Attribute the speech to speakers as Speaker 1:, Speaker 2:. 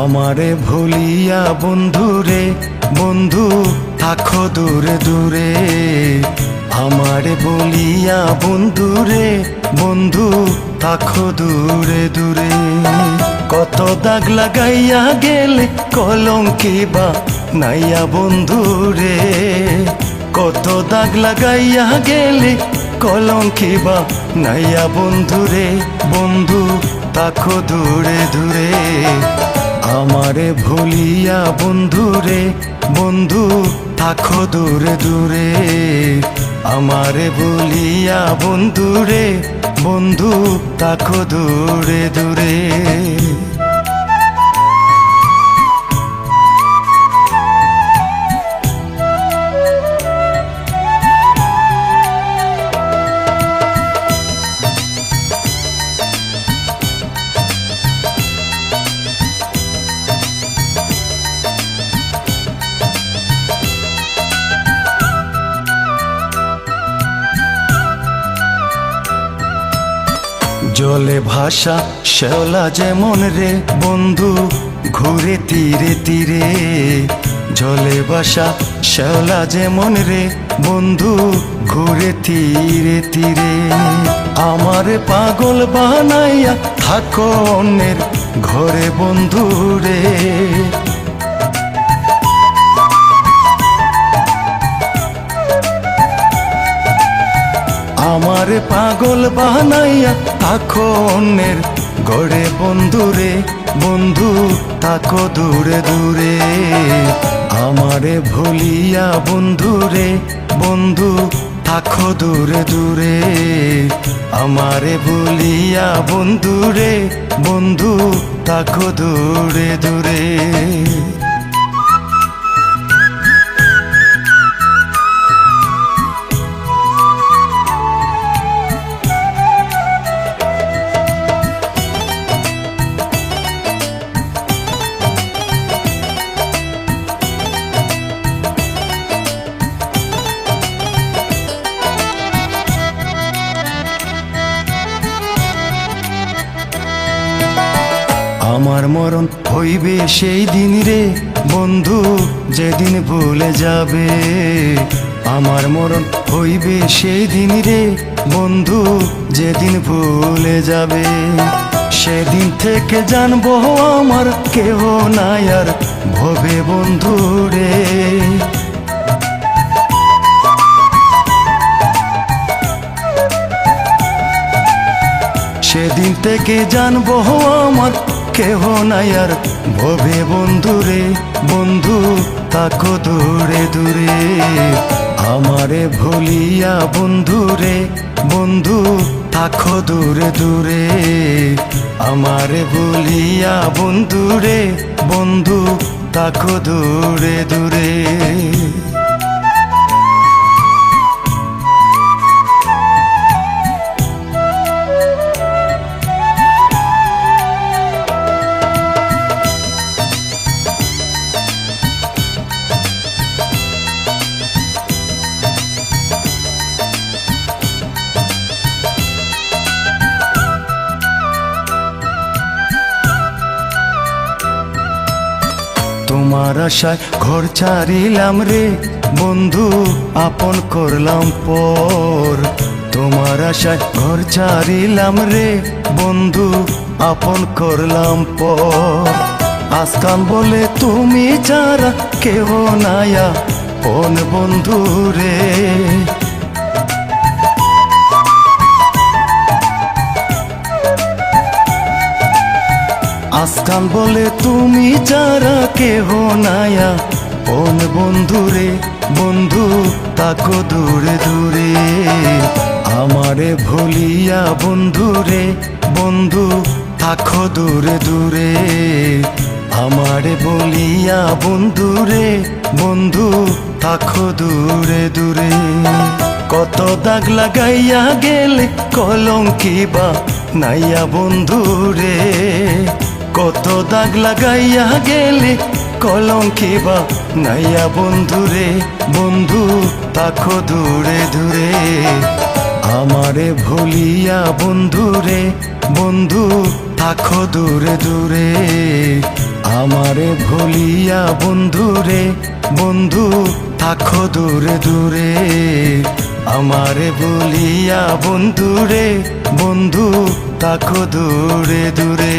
Speaker 1: আমারে ভুলিয়া বন্ধুরে বন্ধু থাকো দূরে দূরে। আমারে বলিয়া বন্ধুরে বন্ধু থাকো দূরে দূরে। কত দাগ লাগাইয়া গেলে কলঙ্কি বা নাইয়া বন্ধুরে। কত দাগ লাগাইয়া গেলে কলঙ্কি বা নাইয়া বন্ধুরে বন্ধু থাকো দূরে দূরে। আমারে ভুলিয়া বন্ধুরে বন্ধু থাকো দূরে দূরে। আমারে ভুলিয়া বন্ধুরে বন্ধু থাকো দূরে দূরে। জলে ভাসা শ্যাওলা যেমন রে বন্ধু ঘুরে তীরে তীরে। জলে ভাসা শ্যাওলা যেমন রে বন্ধু ঘুরে তীরে তীরে। আমার পাগল বানাইয়া থাকো অন্যের ঘরে বন্ধু রে। আমার পাগল বানাইয়া থাকো অন্যের গড়ে বন্ধুরে বন্ধু থাকো দূরে দূরে। আমারে ভুলিয়া বন্ধুরে বন্ধু থাকো দূরে দূরে। আমারে ভুলিয়া বন্ধুরে বন্ধু থাকো দূরে দূরে। আমার মরণ হইবে সেই দিন রে বন্ধু যেদিন ভুলে যাবে। আমার মরণ হইবে সেই দিন রে বন্ধু যেদিন ভুলে যাবে। সেদিন থেকে জানবো আমার কেহ নাই আর ভবে বন্ধু রে। সেদিন থেকে জানবো আমার কেহ নাই আর ভবে বন্ধুরে বন্ধু থাকো দূরে দূরে। আমারে ভুলিয়া বন্ধুরে বন্ধু থাকো দূরে দূরে। আমারে ভুলিয়া বন্ধুরে বন্ধু থাকো দূরে দূরে। তোমার আশায় ঘর ছাড়িলাম রে বন্ধু আপন করলাম পর। তোমার আশায় ঘর ছাড়িলাম রে বন্ধু আপন করলাম পর। আজকাল বলে তুমি ছাড়া কেহ নাইয়া কোন বন্ধু রে। আজকাল বলে তুমি যারা কেহ নাইয়া কোন বন্ধুরে বন্ধু থাকো দূরে দূরে। আমারে ভুলিয়া বন্ধুরে বন্ধু থাকো দূরে দূরে। আমারে বলিয়া বন্ধুরে বন্ধু থাকো দূরে দূরে। কত দাগ লাগাইয়া গেলে কলঙ্কি বা নাইয়া বন্ধুরে। কত দাগ লাগাইয়া গেলে কলঙ্কি বা নাইয়া বন্ধুরে বন্ধু থাকো দূরে দূরে। আমারে ভুলিয়া বন্ধুরে বন্ধু থাকো দূরে দূরে। আমারে ভুলিয়া বন্ধুরে বন্ধু থাকো দূরে দূরে আমারে ভুলিয়া বন্ধুরে বন্ধু থাকো দূরে দূরে